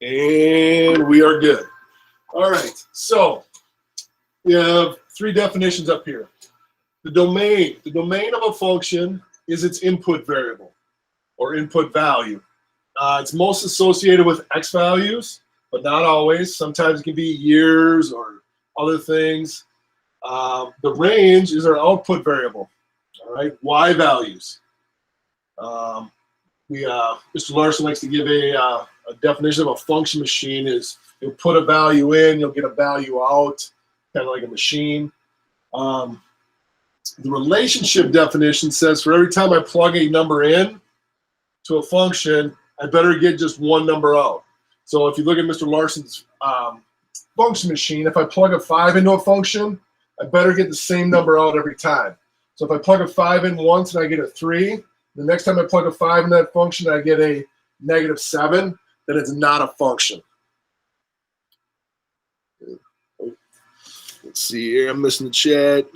And we are good. All right, so we have three definitions up here. The domain of a function is its input variable or input value. It's most associated with x values, but not always. Sometimes it can be years or other things. The range is our output variable, all right, y values. Mr. Larson likes to give a definition of a function machine is you'll put a value in, you'll get a value out, kind of like a machine. The relationship definition says for every time I plug a number in to a function, I better get just one number out. So if you look at Mr. Larson's function machine, if I plug a 5 into a function, I better get the same number out every time. So if I plug a 5 in once and I get a 3, the next time I plug a 5 in that function, I get a -7, then it's not a function. Let's see here, I'm missing the chat.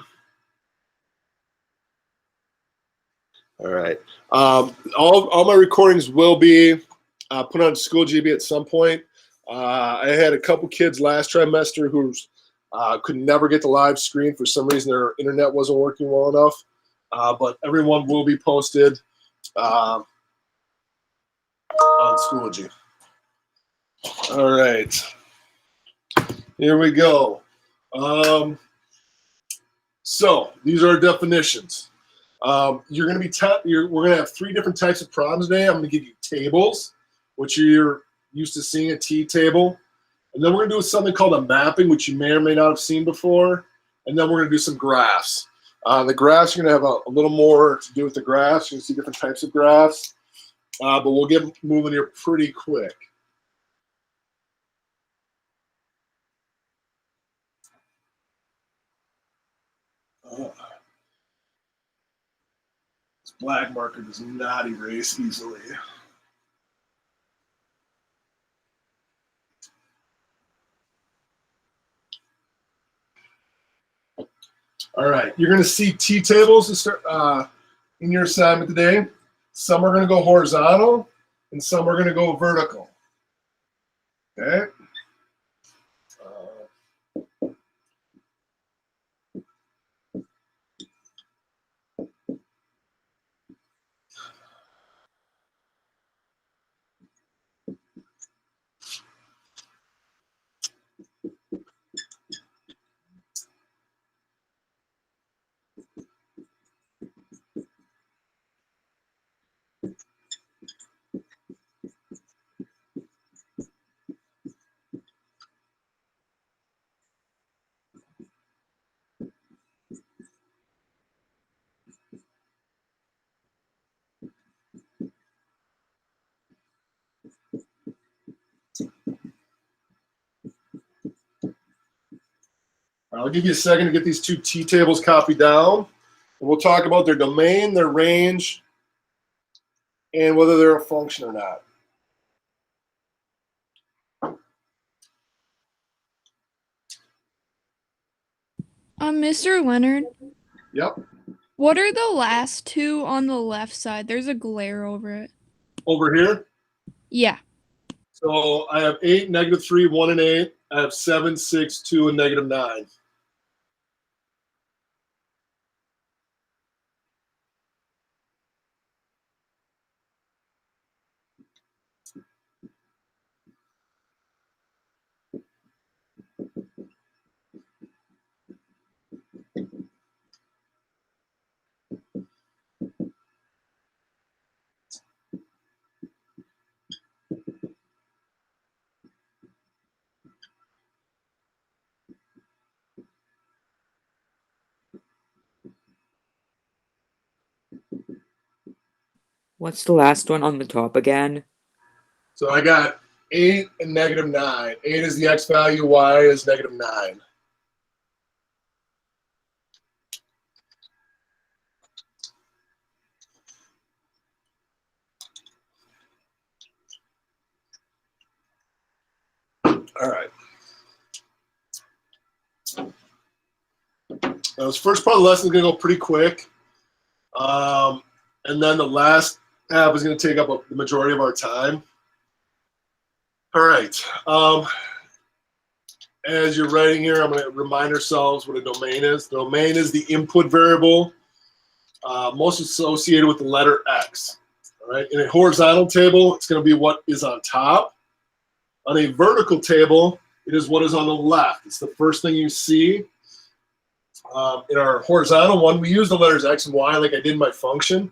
All right. All my recordings will be put on Schoolgb at some point. I had a couple kids last trimester who could never get the live screen. For some reason, their internet wasn't working well enough. But everyone will be posted on Schoology. All right. Here we go. So these are our definitions. You're going to be we're going to have three different types of problems today. I'm going to give you tables, which you're used to seeing a T table. And then we're going to do something called a mapping, which you may or may not have seen before. And then we're going to do some graphs. The graphs, you're going to have a little more to do with the graphs. You're going to see different types of graphs. But we'll get moving here pretty quick. This black marker does not erase easily. All right, you're going to see T-tables in your assignment today. Some are going to go horizontal, and some are going to go vertical. Okay? I'll give you a second to get these two T-tables copied down. And we'll talk about their domain, their range, and whether they're a function or not. Mr. Leonard? Yep. What are the last two on the left side? There's a glare over it. Over here? Yeah. So I have 8, -3, 1, and 8. I have 7, 6, 2, and -9. What's the last one on the top again? So I got 8 and -9. 8 is the x value, y is -9. All right. Now, this first part of the lesson is going to go pretty quick. And then the last half is going to take up the majority of our time. All right. As you're writing here, I'm going to remind ourselves what a domain is. The domain is the input variable most associated with the letter X. All right. In a horizontal table, it's going to be what is on top. On a vertical table, it is what is on the left. It's the first thing you see. In our horizontal one, we use the letters X and Y like I did in my function,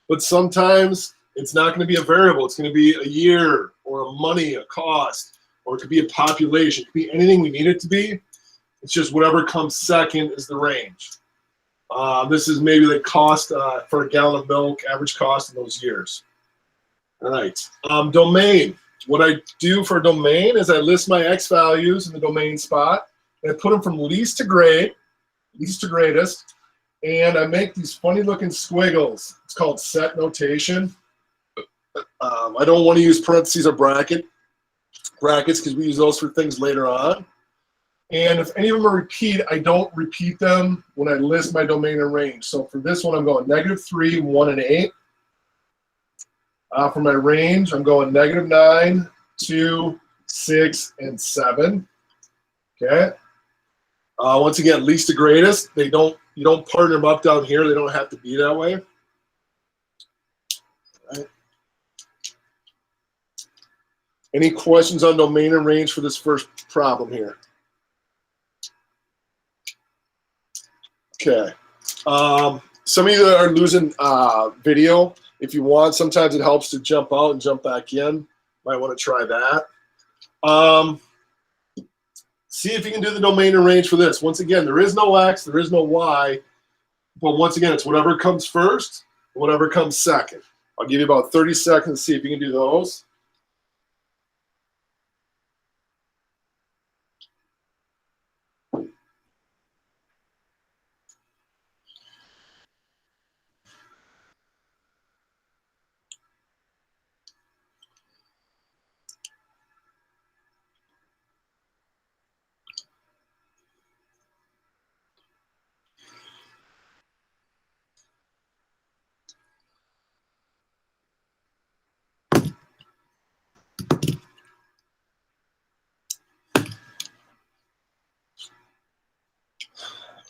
but sometimes it's not going to be a variable. It's going to be a year or a money, a cost, or it could be a population. It could be anything we need it to be. It's just whatever comes second is the range. This is maybe the cost for a gallon of milk, average cost in those years. All right. Domain. What I do for a domain is I list my X values in the domain spot, and I put them from least to greatest, and I make these funny looking squiggles. It's called set notation. I don't want to use parentheses or brackets because we use those for things later on. And if any of them are repeat, I don't repeat them when I list my domain and range. So for this one, I'm going -3, 1, and 8. For my range, I'm going -9, 2, 6, and 7. Okay. Once again, least to greatest. You don't partner them up down here. They don't have to be that way. All right. Any questions on domain and range for this first problem here? Okay. Some of you that are losing video, if you want, sometimes it helps to jump out and jump back in. Might want to try that. See if you can do the domain and range for this. Once again, there is no X, there is no Y, but once again, it's whatever comes first, whatever comes second. I'll give you about 30 seconds to see if you can do those.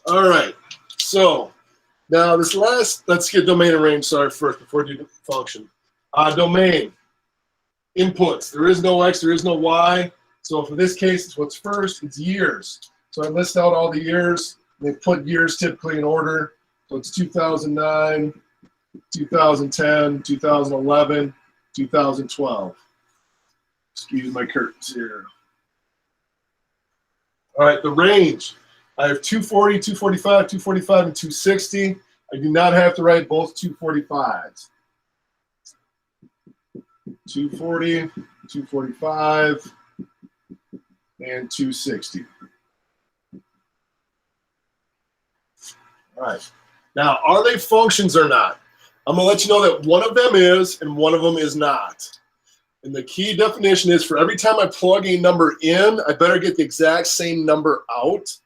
All right, so now this last, let's get domain and range, sorry, first, before we do the function. Domain, inputs, there is no X, there is no Y, so for this case, it's what's first, it's years. So I list out all the years, they put years typically in order, so it's 2009, 2010, 2011, 2012. Excuse my curtains here. All right, the range. I have 240, 245, 245, and 260. I do not have to write both 245s. 240, 245, and 260. All right. Now, are they functions or not? I'm going to let you know that one of them is and one of them is not. And the key definition is for every time I plug a number in, I better get the exact same number out.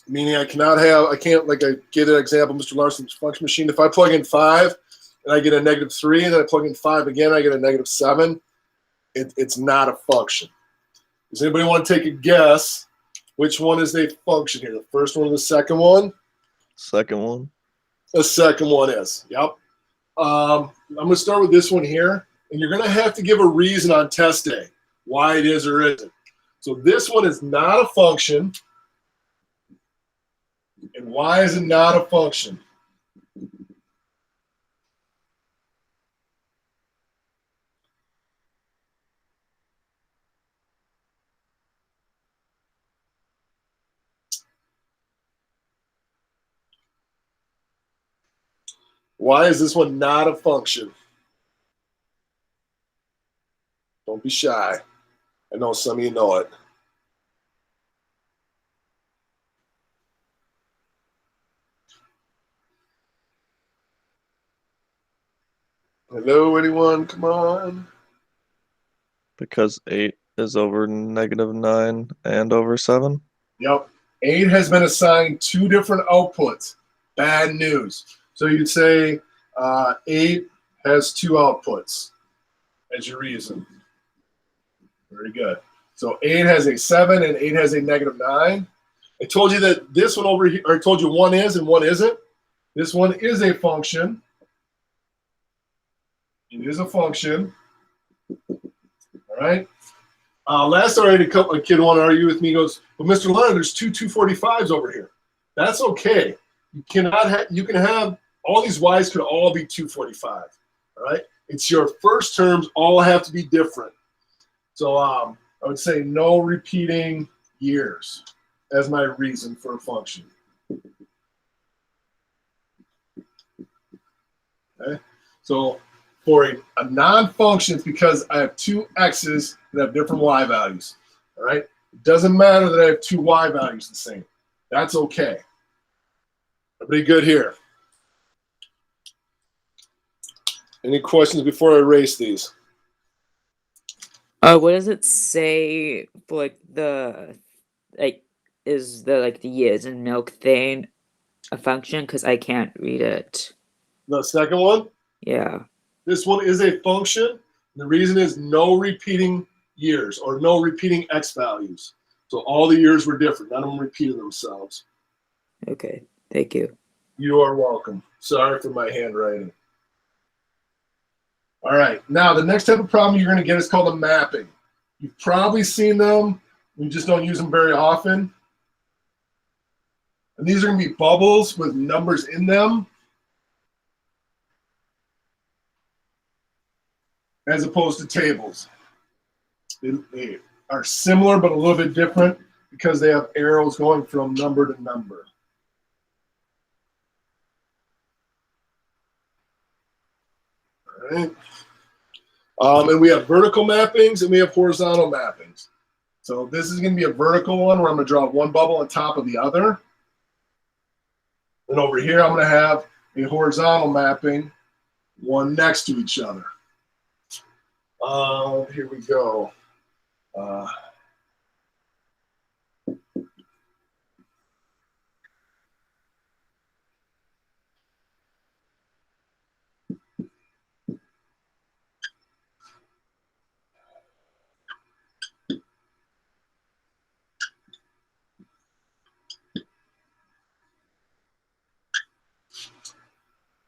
Meaning I can't, like I gave an example, Mr. Larson's function machine. If I plug in 5 and I get a -3, and then I plug in 5 again, I get a -7, it's not a function. Does anybody want to take a guess which one is a function here? The first one or the second one? Second one. The second one is, yep. I'm going to start with this one here, and you're going to have to give a reason on test day why it is or isn't. So this one is not a function. And why is it not a function? Why is this one not a function? Don't be shy. I know some of you know it. Hello, anyone? Come on. Because 8 is over -9 and over 7. Yep. 8 has been assigned 2 different outputs. Bad news. So you'd say 8 has 2 outputs as your reason. Very good. So 8 has a 7 and 8 has a -9. I told you that this one over here, or I told you one is and one isn't. This one is a function. It is a function. All right. Last night, a kid wanted to argue with me. He goes, "Well, Mr. Leonard, there's two 245s over here." That's okay. You cannot have. You can have all these y's could all be 245. All right. It's your first terms all have to be different. So I would say no repeating years as my reason for a function. Okay. So for a non-function, it's because I have two x's that have different y values. All right. It doesn't matter that I have two y values the same. That's okay. Everybody good here? Any questions before I erase these? What does it say for like the is the years in milk thing a function? Because I can't read it. The second one? Yeah. This one is a function. The reason is no repeating years or no repeating x values. So all the years were different. None of them repeated themselves. Okay. Thank you. You are welcome. Sorry for my handwriting. All right. Now, the next type of problem you're going to get is called a mapping. You've probably seen them. We just don't use them very often. And these are going to be bubbles with numbers in them, as opposed to tables. They are similar but a little bit different because they have arrows going from number to number. All right. And we have vertical mappings and we have horizontal mappings. So this is going to be a vertical one where I'm going to draw one bubble on top of the other. And over here, I'm going to have a horizontal mapping, one next to each other. Here we go.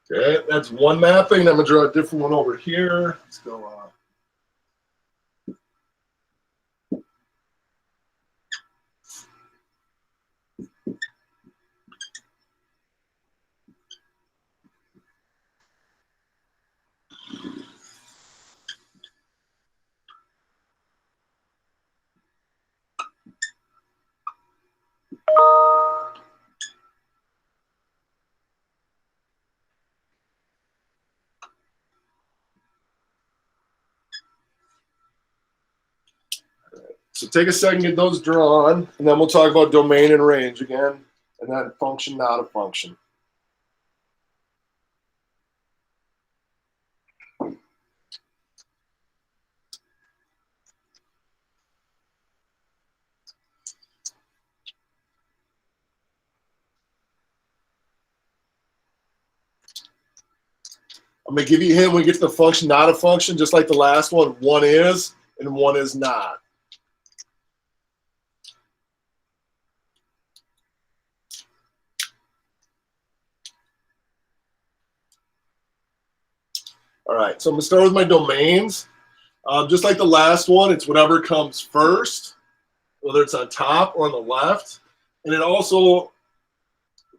Okay, that's one mapping. I'm going to draw a different one over here. Let's go. So take a second, get those drawn, and then we'll talk about domain and range again, and then function, not a function. I'm going to give you a hint when we get to the function, not a function, just like the last one is and one is not. All right, so I'm going to start with my domains. Just like the last one, it's whatever comes first, whether it's on top or on the left. And it also,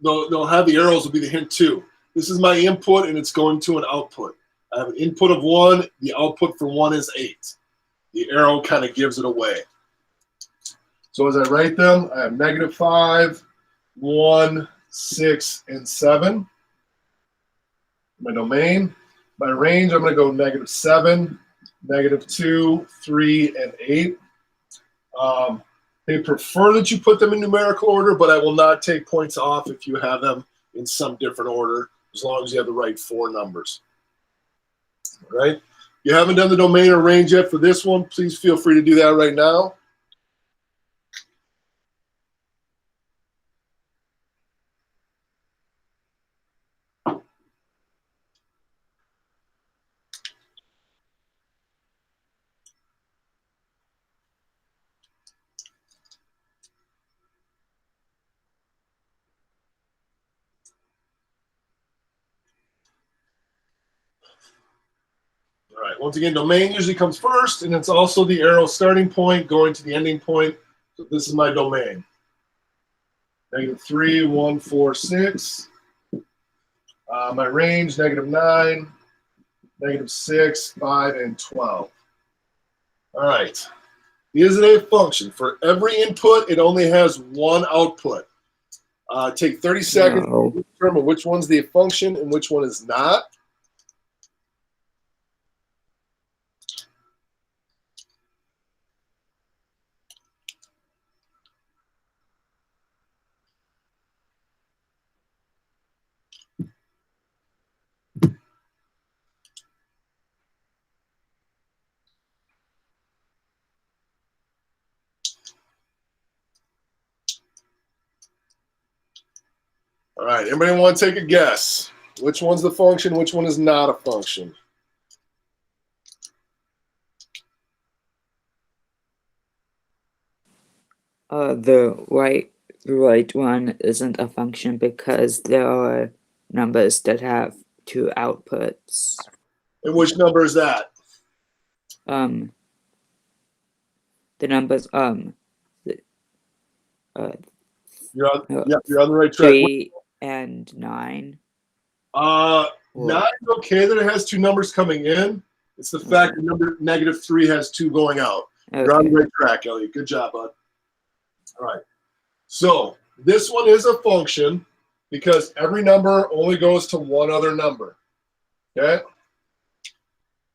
they'll have the arrows will be the hint too. This is my input and it's going to an output. I have an input of 1. The output for 1 is 8. The arrow kind of gives it away. So as I write them, I have -5, 1, 6, and 7. My domain. My range, I'm going to go -7, -2, 3, and 8. They prefer that you put them in numerical order, but I will not take points off if you have them in some different order, as long as you have the right 4 numbers. All right? If you haven't done the domain or range yet for this one, please feel free to do that right now. All right, once again, domain usually comes first, and it's also the arrow starting point going to the ending point. So this is my domain. -3, 1, 4, 6. My range, -9, -6, 5, and 12. All right. Is it a function? For every input, it only has one output. Take 30 seconds No. to determine which one's the function and which one is not. All right, anybody want to take a guess? Which one's the function, which one is not a function? The right one isn't a function because there are numbers that have two outputs. And which number is that? The numbers You're on, you're on the right track. 3 and 9. Or- Nine's okay that it has two numbers coming in. It's the fact that number -3 has two going out. You're on Okay. the right track, Elliot. Good job, bud. All right. So this one is a function because every number only goes to one other number. Okay?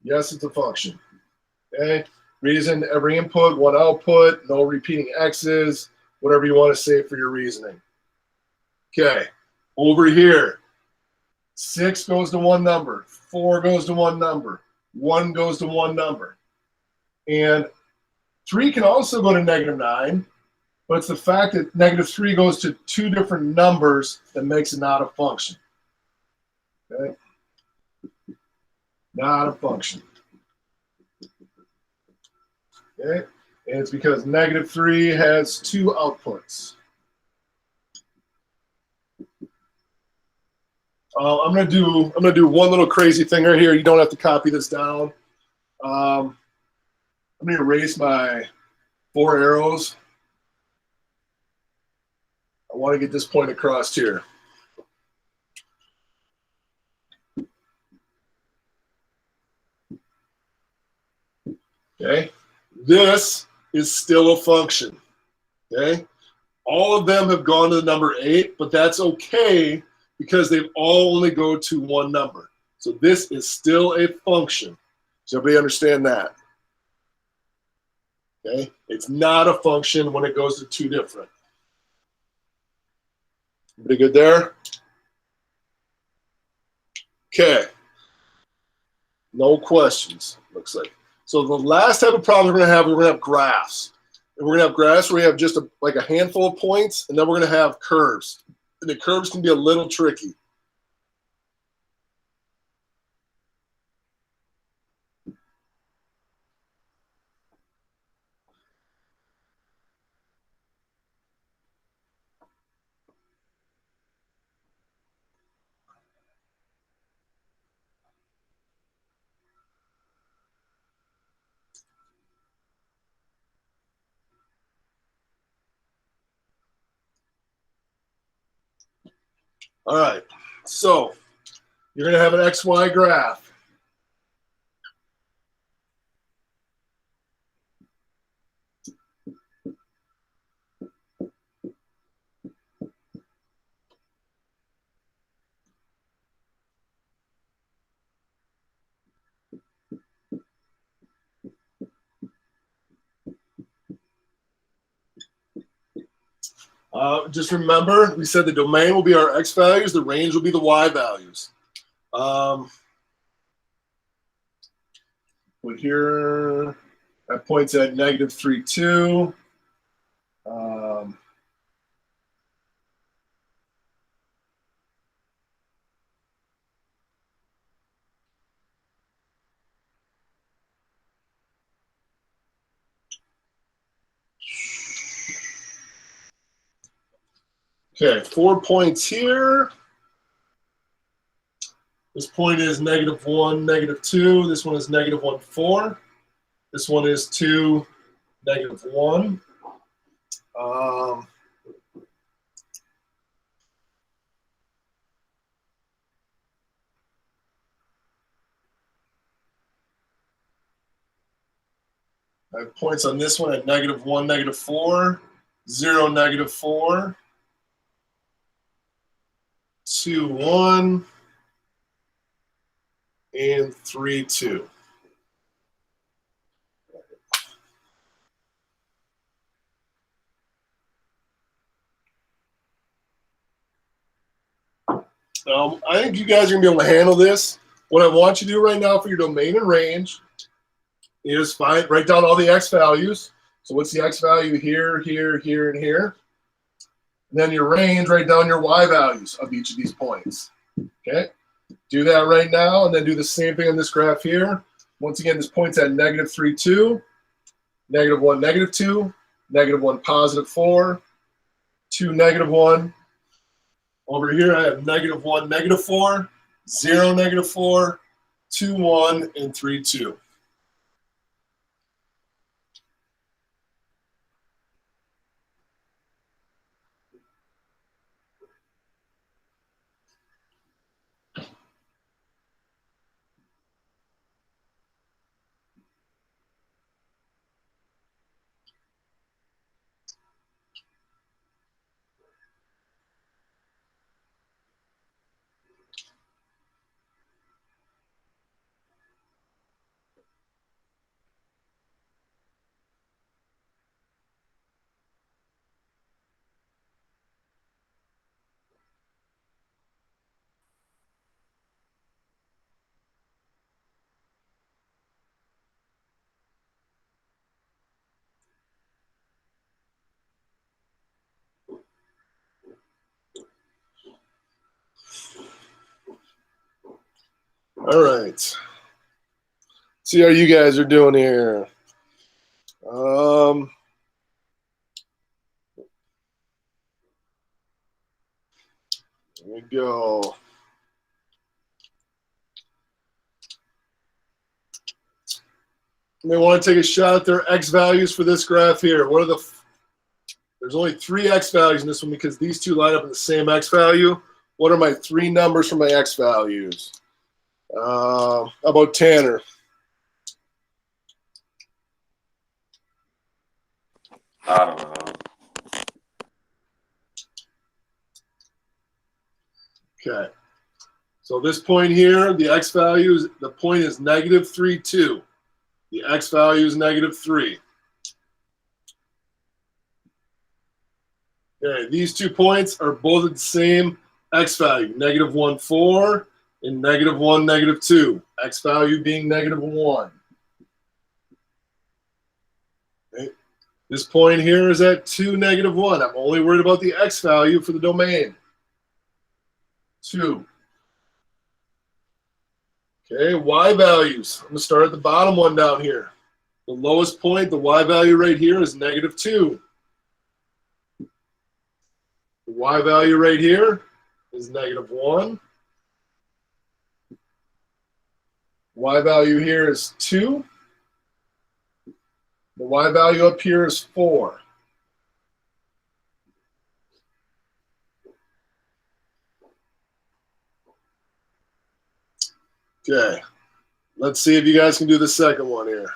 Yes, it's a function. Okay? Reason, every input, one output, no repeating x's, whatever you want to say for your reasoning. Okay. Over here, 6 goes to one number, 4 goes to one number, 1 goes to one number. And 3 can also go to -9, but it's the fact that -3 goes to two different numbers that makes it not a function. Okay? Not a function. Okay? And it's because -3 has two outputs. I'm gonna do one little crazy thing right here. You don't have to copy this down. I'm gonna erase my 4 arrows. I want to get this point across here. Okay, this is still a function. Okay, all of them have gone to the number 8, but that's okay because they all only go to one number. So this is still a function. Does everybody understand that? Okay, it's not a function when it goes to two different. Everybody good there? Okay. No questions, looks like. So the last type of problem we're going to have graphs. And we're going to have graphs where we have just like a handful of points, and then we're going to have curves. And the curves can be a little tricky. All right, so you're going to have an XY graph. Just remember, we said the domain will be our X values, the range will be the Y values. But here, that points at -3, 2. Okay, 4 points here. This point is -1, -2. This one is -1, 4. This one is 2, -1. I have points on this one at -1, -4, 0, -4, 2, 1, and 3, 2. I think you guys are going to be able to handle this. What I want you to do right now for your domain and range is write down all the x values. So what's the x value here, here, here, and here? And then your range, write down your y values of each of these points. Okay? Do that right now, and then do the same thing on this graph here. Once again, this point's at -3, 2, -1, -2, -1, +4, 2, -1. Over here, I have -1, -4, 0, -4, 2, 1, and 3, 2. All right. See how you guys are doing here. There we go. They want to take a shot at their x values for this graph here. What are there's only 3 x values in this one because these two line up in the same x value. What are my 3 numbers for my x values? How about Tanner? I don't know. Okay. So this point here, the x value is, the point is -3, 2. The x value is -3. Okay, these 2 points are both at the same x value, -1, 4 and -1, -2. X value being -1. Okay. This point here is at 2, -1. I'm only worried about the x value for the domain. 2. Okay, y values. I'm going to start at the bottom one down here. The lowest point, the y value right here is -2. The y value right here is -1. Y value here is 2. The y value up here is 4. Okay, let's see if you guys can do the second one here.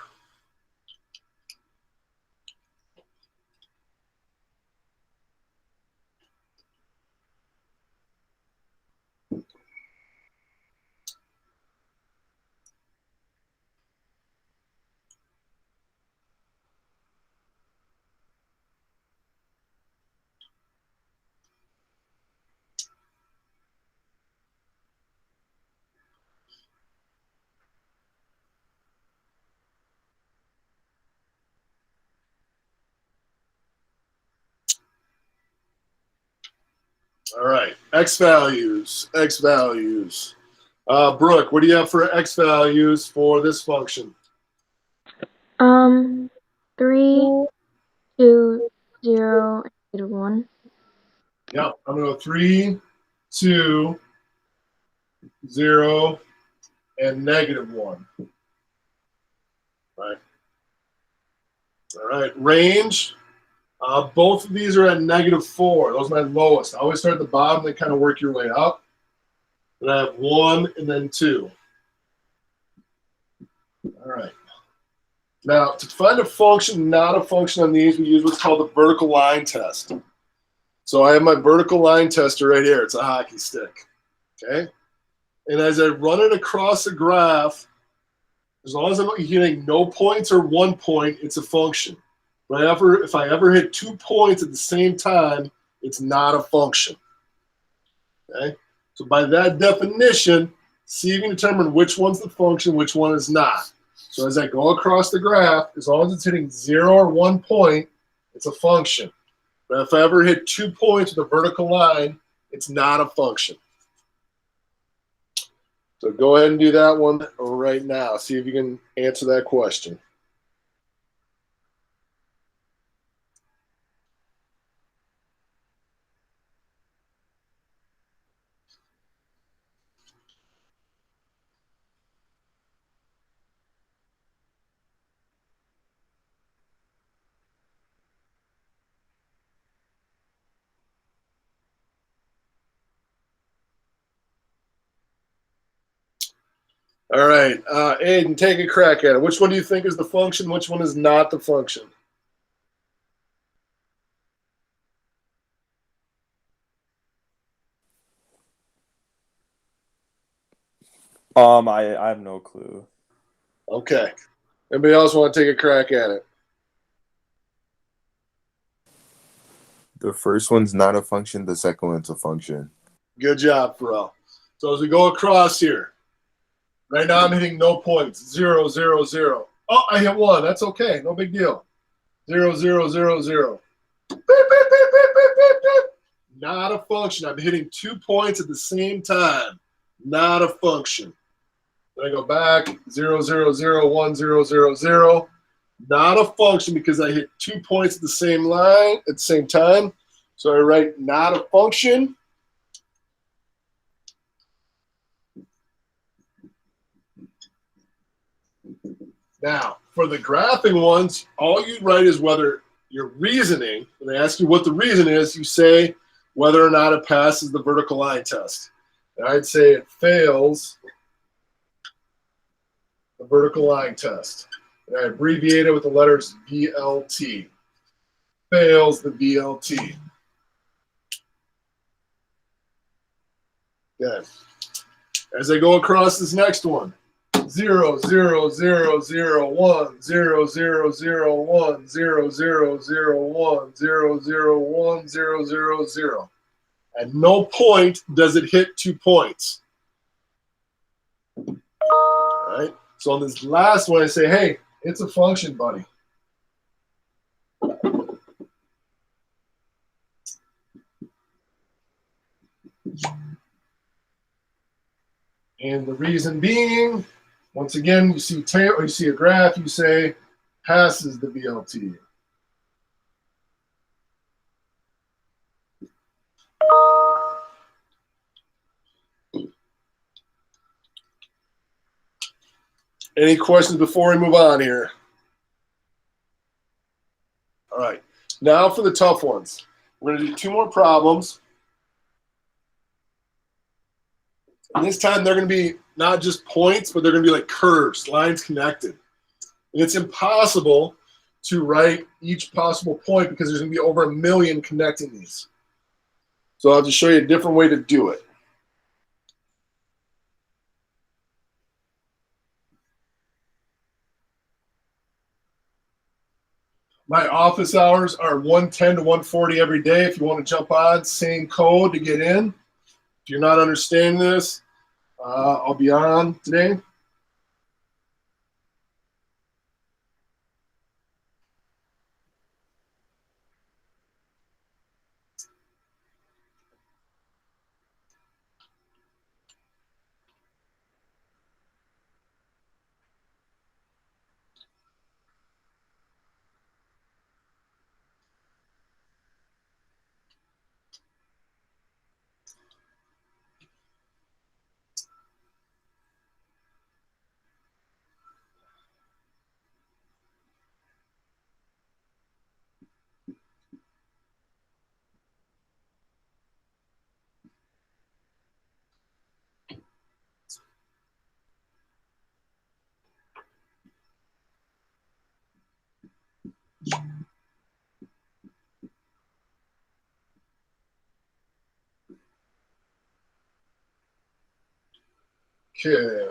All right, x values, x values. Brooke, what do you have for x values for this function? 3, 2, 0, and -1. Yeah, I'm going to go 3, 2, 0, and -1. Right. All right. Range. Both of these are at -4. Those are my lowest. I always start at the bottom, then kind of work your way up. Then I have 1 and then 2. All right. Now, to find a function, not a function on these, we use what's called the vertical line test. So I have my vertical line tester right here. It's a hockey stick. Okay? And as I run it across the graph, as long as I'm hitting no points or 1 point, it's a function. If I ever hit 2 points at the same time, it's not a function. Okay? So by that definition, see if you can determine which one's the function, which one is not. So as I go across the graph, as long as it's hitting 0 or 1 point, it's a function. But if I ever hit 2 points with a vertical line, it's not a function. So go ahead and do that one right now. See if you can answer that question. All right, Aiden, take a crack at it. Which one do you think is the function? Which one is not the function? I have no clue. Okay. Anybody else want to take a crack at it? The first one's not a function. The second one's a function. Good job, Pharrell. So as we go across here, right now I'm hitting no points. 0, 0, 0. Oh, I hit 1. That's okay. No big deal. 0, 0, 0, 0. Beep, beep, beep, beep, beep, beep, beep. Not a function. I'm hitting 2 points at the same time. Not a function. Then I go back. 0, 0, 0, 1, 0, 0, 0. Not a function because I hit 2 points at the same line at the same time. So I write not a function. Now, for the graphing ones, all you write is whether your reasoning, when they ask you what the reason is, you say whether or not it passes the vertical line test. And I'd say it fails the vertical line test. And I abbreviate it with the letters VLT. Fails the VLT. Okay. As I go across this next one, 0, 0, 0, 0, 1, 0, 0, 0, 1, 0, 0, 0, 1, 0, 0, 1, 0, 0, 0. At no point does it hit 2 points. All right. So on this last one, I say, hey, it's a function, buddy. And the reason being, once again, you see a graph, you say passes the VLT. Any questions before we move on here? All right. Now for the tough ones. We're going to do 2 more problems. And this time they're going to be not just points, but they're going to be like curves, lines connected. And it's impossible to write each possible point because there's going to be over 1 million connecting these. So I'll just show you a different way to do it. My office hours are 1:10 to 1:40 every day. If you want to jump on, same code to get in. If you're not understanding this, I'll be on today. Okay.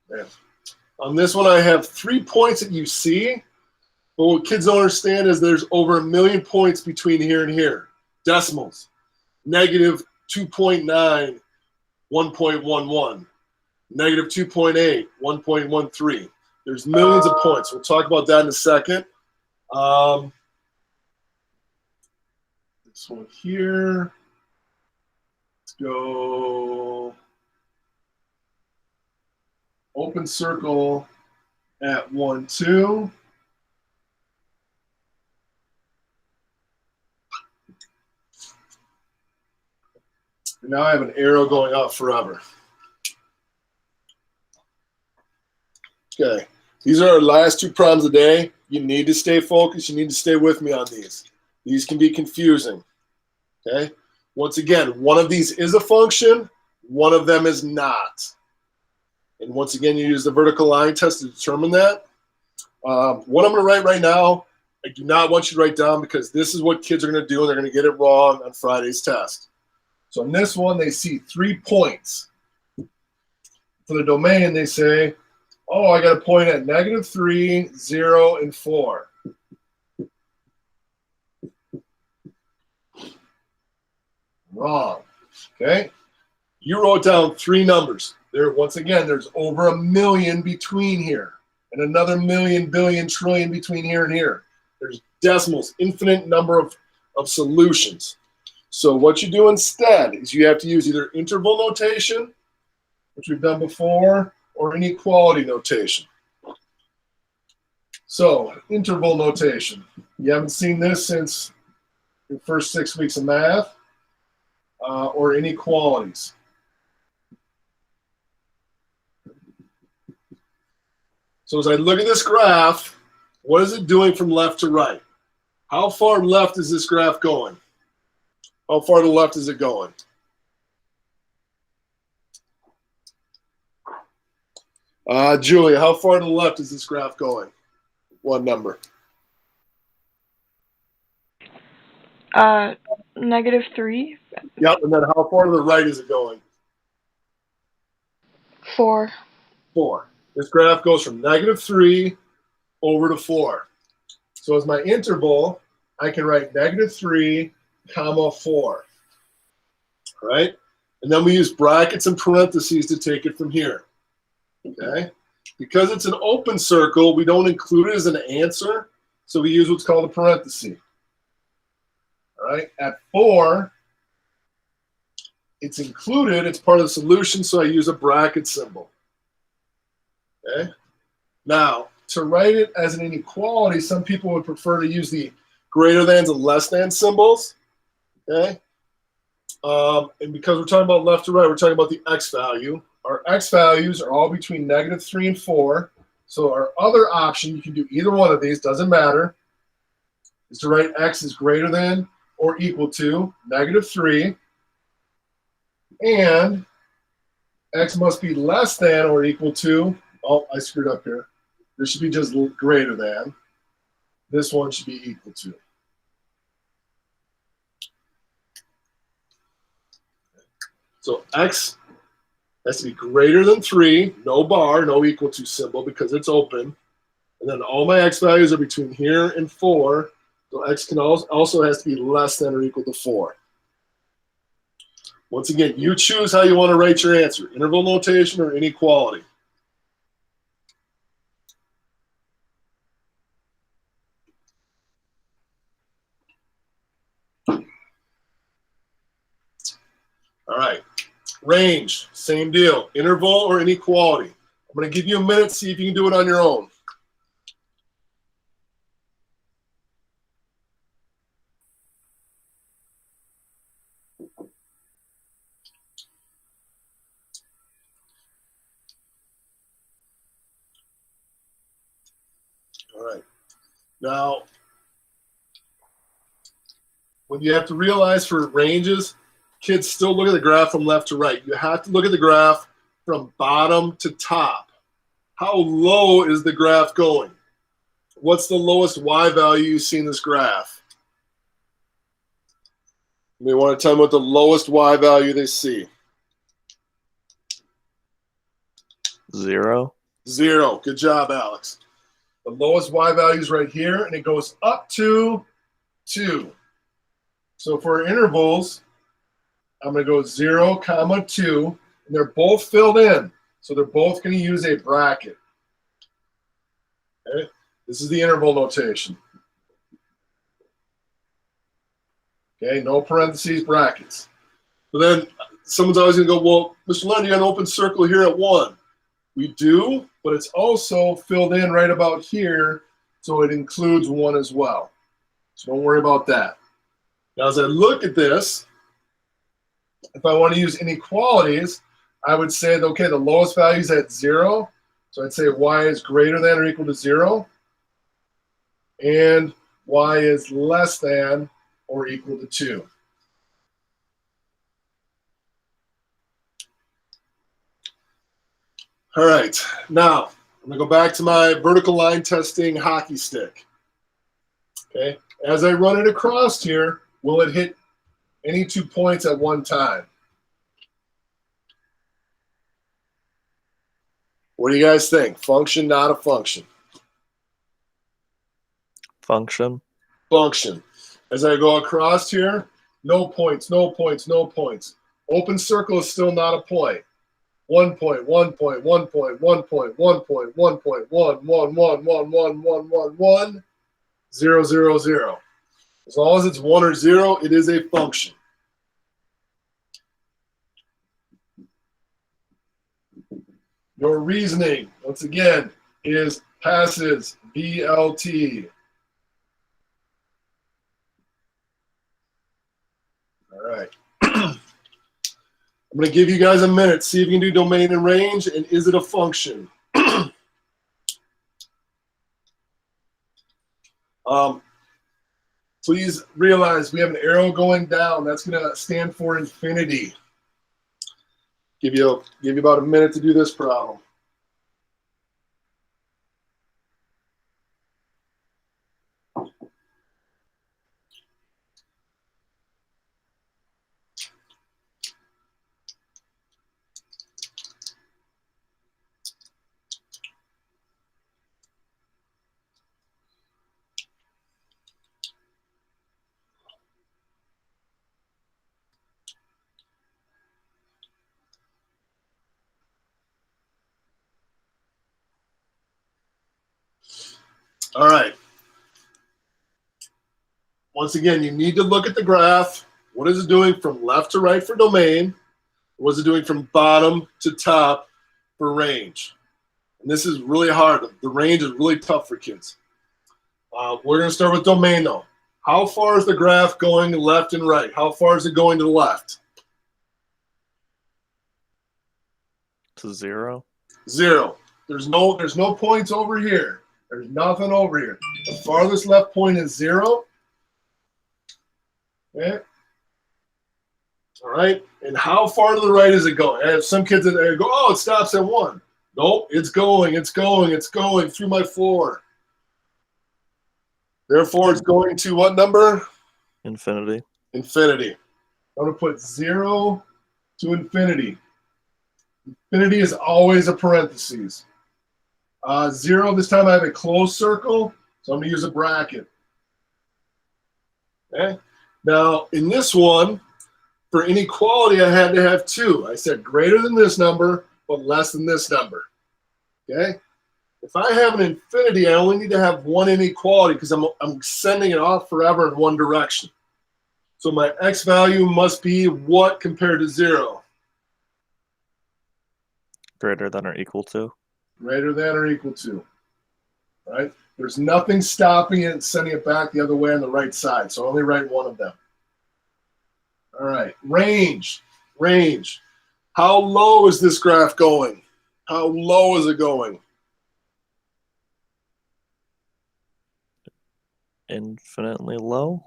Yeah. On this one, I have 3 points that you see. But what kids don't understand is there's over 1 million points between here and here. Decimals. Negative 2.9, 1.11. Negative 2.8, 1.13. There's millions of points. We'll talk about that in a second. This one here. Let's go open circle at 1, 2. And now I have an arrow going out forever. Okay, these are our last 2 problems of the day. You need to stay focused. You need to stay with me on these. These can be confusing. Okay, once again, one of these is a function, one of them is not. And once again, you use the vertical line test to determine that. What I'm going to write right now, I do not want you to write down because this is what kids are going to do and they're going to get it wrong on Friday's test. So in this one, they see 3 points. For the domain, they say, oh, I got a point at -3, 0, and 4. Wrong. Okay? You wrote down 3 numbers. There, once again, there's over 1 million between here, and another million, billion, trillion between here and here. There's decimals, infinite number of solutions. So what you do instead is you have to use either interval notation, which we've done before, or inequality notation. So interval notation. You haven't seen this since your first 6 weeks of math, or inequalities. So as I look at this graph, what is it doing from left to right? How far left is this graph going? How far to the left is it going? Julia, how far to the left is this graph going? What number? -3. Yep, and then how far to the right is it going? 4. 4. This graph goes from -3 over to 4. So as my interval, I can write -3, comma 4. All right? And then we use brackets and parentheses to take it from here. Okay? Because it's an open circle, we don't include it as an answer, so we use what's called a parenthesis. All right? At 4, it's included, it's part of the solution, so I use a bracket symbol. Okay? Now, to write it as an inequality, some people would prefer to use the greater than and less than symbols. Okay? And because we're talking about left to right, we're talking about the x value. Our x values are all between -3 and 4. So our other option, you can do either one of these, doesn't matter, is to write x is greater than or equal to -3. And x must be less than or equal to, oh, I screwed up here. This should be just greater than. This one should be equal to. So x has to be greater than 3, no bar, no equal to symbol because it's open. And then all my x values are between here and 4. So x can also has to be less than or equal to 4. Once again, you choose how you want to write your answer, interval notation or inequality. All right. Range, same deal. Interval or inequality. I'm going to give you a minute, see if you can do it on your own. All right. Now, what you have to realize for ranges, kids still look at the graph from left to right. You have to look at the graph from bottom to top. How low is the graph going? What's the lowest y value you see in this graph? You want to tell me what the lowest y value they see. 0. 0. Good job, Alex. The lowest y value is right here, and it goes up to 2. So for intervals, I'm going to go 0, 2, and they're both filled in. So they're both going to use a bracket. Okay? This is the interval notation. Okay, no parentheses, brackets. But then someone's always going to go, well, Mr. Leonard, you got an open circle here at 1. We do, but it's also filled in right about here, so it includes 1 as well. So don't worry about that. Now, as I look at this, if I want to use inequalities, I would say, that, okay, the lowest value is at 0. So I'd say y is greater than or equal to 0. And y is less than or equal to 2. All right, now I'm going to go back to my vertical line testing hockey stick. Okay, as I run it across here, will it hit any 2 points at one time? What do you guys think? Function, not a function? Function. Function. As I go across here, no points, no points, no points. Open circle is still not a point. 1 point, 1 point, 1 point, 1 point, 1 point, 1 point, 1, 1, 1, 1, 1, 1, 1, 1, 0, 0, 0. As long as it's 1 or 0, it is a function. Your reasoning, once again, is passes, BLT. All right. I'm going to give you guys a minute. See if you can do domain and range, and is it a function? Please realize we have an arrow going down. That's going to stand for infinity. Give you about a minute to do this problem. All right. Once again, you need to look at the graph. What is it doing from left to right for domain? What is it doing from bottom to top for range? And this is really hard. The range is really tough for kids. We're going to start with domain, though. How far is the graph going left and right? How far is it going to the left? To 0. 0. There's no points over here. There's nothing over here. The farthest left point is 0. Okay. All right. And how far to the right is it going? I have some kids that go, oh, it stops at 1. Nope, it's going through my floor. Therefore, it's going to what number? Infinity. Infinity. I'm going to put 0 to infinity. Infinity is always a parentheses. 0, this time I have a closed circle, so I'm going to use a bracket. Okay. Now, in this one, for inequality, I had to have 2. I said greater than this number, but less than this number. Okay? If I have an infinity, I only need to have one inequality because I'm sending it off forever in one direction. So my x value must be what compared to 0? Greater than or equal to. Greater than or equal to. Right? There's nothing stopping it and sending it back the other way on the right side. So only write one of them. All right. Range. Range. How low is this graph going? How low is it going? Infinitely low.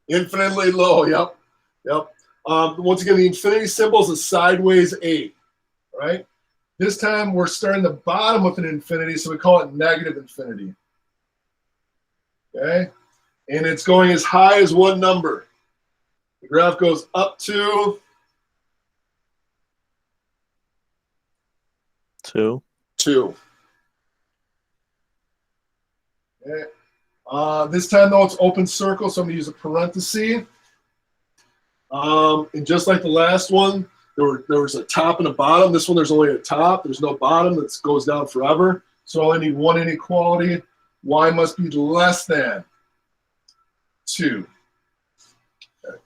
Infinitely low. Yep. Yep. Once again, the infinity symbol is a sideways 8, right? This time we're starting the bottom with an infinity, so we call it negative infinity. Okay? And it's going as high as what number? The graph goes up to 2. 2. Okay. This time, though, it's open circle, so I'm going to use a parenthesis. And just like the last one, there was a top and a bottom. This one, there's only a top. There's no bottom. That goes down forever. So I only need one inequality. Y must be less than 2. Okay.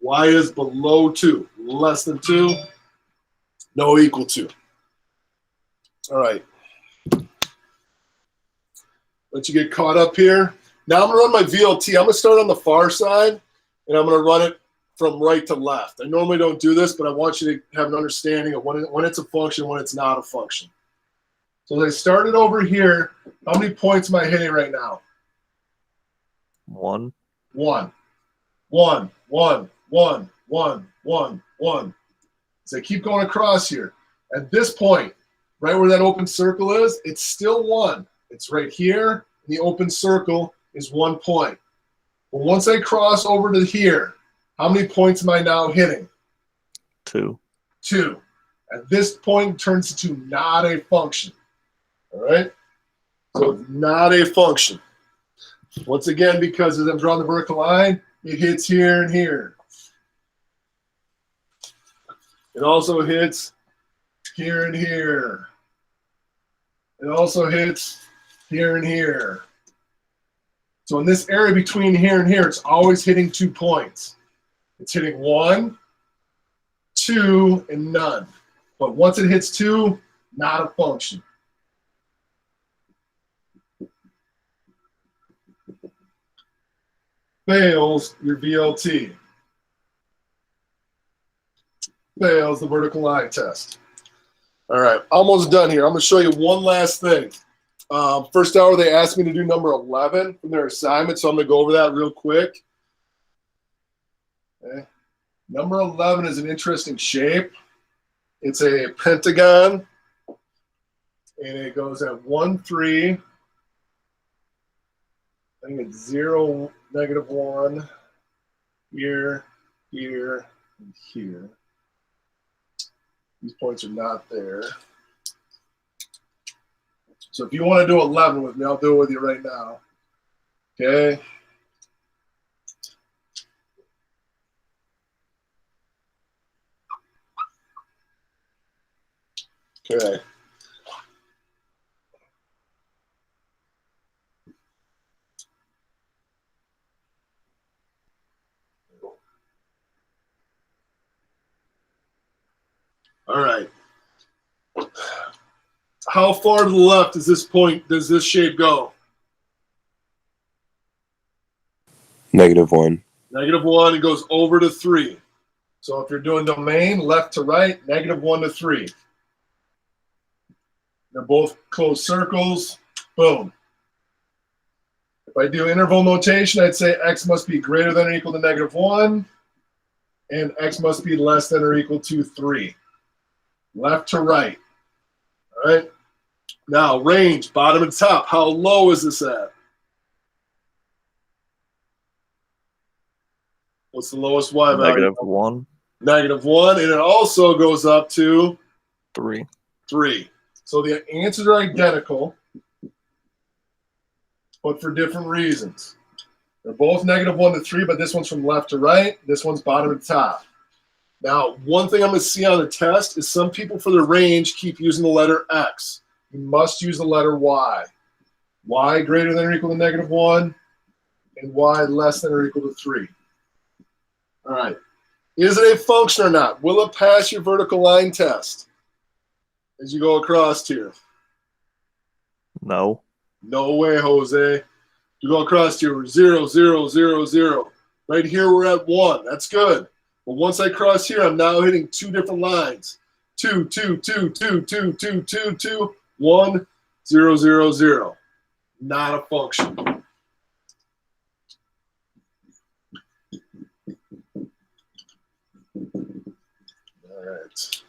Y is below 2. Less than 2. No, equal to. All right. Let you get caught up here. Now I'm going to run my VLT. I'm going to start on the far side, and I'm going to run it from right to left. I normally don't do this, but I want you to have an understanding of when it's a function, when it's not a function. So as I started over here, how many points am I hitting right now? 1. 1. 1, 1, 1, 1, 1, 1. As I keep going across here, at this point, right where that open circle is, it's still 1. It's right here. The open circle is 1 point. But once I cross over to here, how many points am I now hitting? 2. 2. At this point, it turns into not a function. All right? So it's not a function. Once again, because as I'm drawing the vertical line, it hits here and here. It also hits here and here. It also hits here and here. So in this area between here and here, it's always hitting 2 points. It's hitting 1, 2, and none. But once it hits 2, not a function. Fails your VLT. Fails the vertical line test. All right, almost done here. I'm going to show you one last thing. First hour, they asked me to do number 11 from their assignment, so I'm going to go over that real quick. Okay. Number 11 is an interesting shape. It's a pentagon, and it goes at 1, 3. I think it's 0, -1, here, here, and here. These points are not there. So if you want to do 11 with me, I'll do it with you right now. Okay. Okay. All right. How far to the left does this shape go? -1. -1, it goes over to 3. So if you're doing domain, left to right, -1 to 3. They're both closed circles. Boom. If I do interval notation, I'd say x must be greater than or equal to -1, and x must be less than or equal to 3. Left to right. All right. Now, range, bottom and top. How low is this at? What's the lowest y value? -1. -1, and it also goes up to 3. 3. So the answers are identical, but for different reasons. They're both -1 to 3, but this one's from left to right. This one's bottom to top. Now, one thing I'm going to see on the test is some people for the range keep using the letter x. You must use the letter y. Y greater than or equal to -1, and y less than or equal to 3. All right. Is it a function or not? Will it pass your vertical line test as you go across here? No. No way, Jose. You go across here, 0, 0, 0, 0. Right here, we're at 1. That's good. But once I cross here, I'm now hitting 2 different lines. 2, 2, 2, 2, 2, 2, 2, 2, 1, 0, 0, 0. Not a function. right.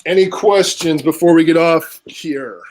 Any questions before we get off here?